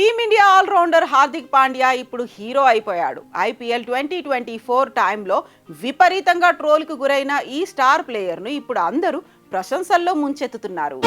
Team India allrounder Hardik Pandya ఇప్పుడు hero అయిపోయాడు. IPL 2024 టైంలో విపరీతంగా ట్రోల్కు గురైన ఈ స్టార్ ప్లేయర్ను ఇప్పుడు అందరూ ప్రశంసల్లో ముంచెత్తుతున్నారు.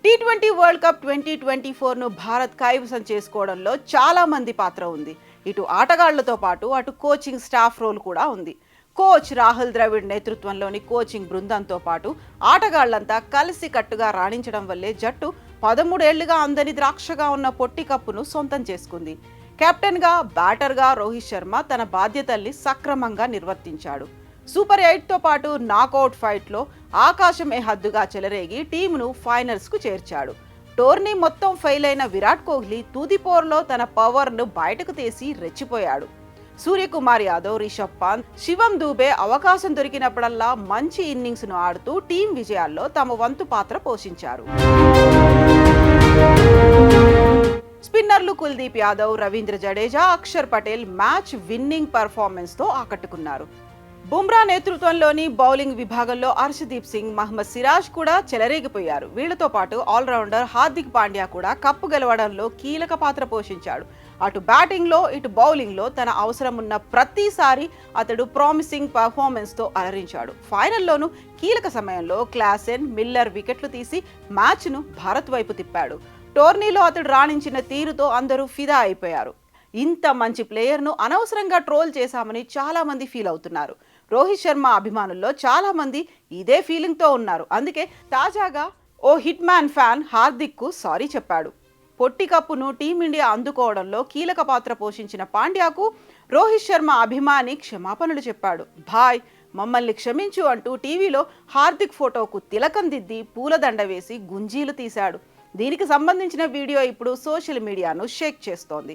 టీ20 వరల్డ్ కప్ 2024ను భారత్ కైవసం చేసుకోవడంలో చాలా మంది పాత్ర ఉంది. ఇటు ఆటగాళ్లతో పాటు అటు కోచింగ్ స్టాఫ్ రోల్ కూడా ఉంది. కోచ్ రాహుల్ ద్రవిడ్ నేతృత్వంలోని కోచింగ్ బృందంతో పాటు ఆటగాళ్లంతా కలిసి కట్టుగా రాణించడం వల్లే జట్టు 13 ఏళ్లుగా అందని ద్రాక్షగా ఉన్న పొట్టి కప్పును సొంతం చేసుకుంది. కెప్టెన్గా, బ్యాటర్గా రోహిత్ శర్మ తన బాధ్యతల్ని సక్రమంగా నిర్వర్తించాడు. సూపర్ 8తో పాటు నాకౌట్ ఫైట్లో ఆకాశమే హద్దుగా చెలరేగి టీమును ఫైనల్స్కు చేర్చాడు. టోర్నీ మొత్తం ఫెయిల్ అయిన విరాట్ కోహ్లీ తుదిపోర్లో తన పవర్ను బయటకు తీసి రెచ్చిపోయాడు. సూర్యకుమార్ యాదవ్, రిషబ్ పంత్, శివం దూబే అవకాశం దొరికినప్పుడల్లా మంచి ఇన్నింగ్స్ను ఆడుతూ టీం విజయాల్లో తమ వంతు పాత్ర పోషించారు. స్పిన్నర్లు కుల్దీప్ యాదవ్, రవీంద్ర జడేజా, అక్షర్ పటేల్ మ్యాచ్ విన్నింగ్ పర్ఫార్మెన్స్తో ఆకట్టుకున్నారు. బుమ్రా నేతృత్వంలోని బౌలింగ్ విభాగంలో హర్షదీప్ సింగ్, మహమ్మద్ సిరాజ్ కూడా చెలరేగిపోయారు. వీళ్లతో పాటు ఆల్రౌండర్ హార్దిక్ పాండ్యా కూడా కప్పు గెలవడంలో కీలక పాత్ర పోషించాడు. అటు బ్యాటింగ్లో ఇటు బౌలింగ్లో తన అవసరం ఉన్న ప్రతిసారి అతడు ప్రామిసింగ్ పర్ఫార్మెన్స్తో అలరించాడు. ఫైనల్లోనూ కీలక సమయంలో క్లాసెన్, మిల్లర్ వికెట్లు తీసి మ్యాచ్ను భారత్ వైపు తిప్పాడు. టోర్నీలో అతడు రాణించిన తీరుతో అందరూ ఫిదా అయిపోయారు. ఇంత మంచి ప్లేయర్ను అనవసరంగా ట్రోల్ చేశామని చాలా మంది ఫీల్ అవుతున్నారు. రోహిత్ శర్మ అభిమానుల్లో చాలా మంది ఇదే ఫీలింగ్తో ఉన్నారు. అందుకే తాజాగా ఓ హిట్ మ్యాన్ ఫ్యాన్ హార్దిక్కు సారీ చెప్పాడు. పొట్టి కప్పును టీమిండియా అందుకోవడంలో కీలక పాత్ర పోషించిన పాండ్యాకు రోహిత్ శర్మ అభిమాని క్షమాపణలు చెప్పాడు. భాయ్, మమ్మల్ని క్షమించు అంటూ టీవీలో హార్దిక్ ఫోటోకు తిలకం దిద్ది పూలదండ వేసి గుంజీలు తీశాడు. దీనికి సంబంధించిన వీడియో ఇప్పుడు సోషల్ మీడియాను షేక్ చేస్తోంది.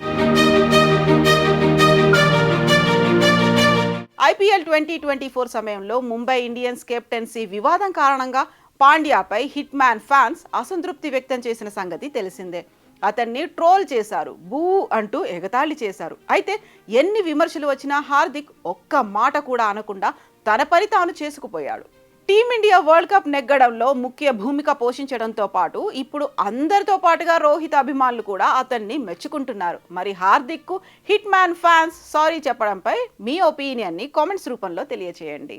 ఐపీఎల్ 2024 సమయంలో ముంబై ఇండియన్స్ కెప్టెన్సీ వివాదం కారణంగా పాండ్యాపై హిట్ మ్యాన్ ఫ్యాన్స్ అసంతృప్తి వ్యక్తం చేసిన సంగతి తెలిసిందే. అతన్ని ట్రోల్ చేశారు, బూ అంటూ ఎగతాళి చేశారు. అయితే ఎన్ని విమర్శలు వచ్చినా హార్దిక్ ఒక్క మాట కూడా అనకుండా తన పని తాను చేసుకుపోయాడు. టీమిండియా వరల్డ్ కప్ నెగ్గడంలో ముఖ్య భూమిక పోషించడంతో పాటు ఇప్పుడు అందరితో పాటుగా రోహిత్ అభిమానులు కూడా అతన్ని మెచ్చుకుంటున్నారు. మరి హార్దిక్కు హిట్ మ్యాన్ ఫ్యాన్స్ సారీ చెప్పడంపై మీ ఒపీనియన్ని కామెంట్స్ రూపంలో తెలియచేయండి.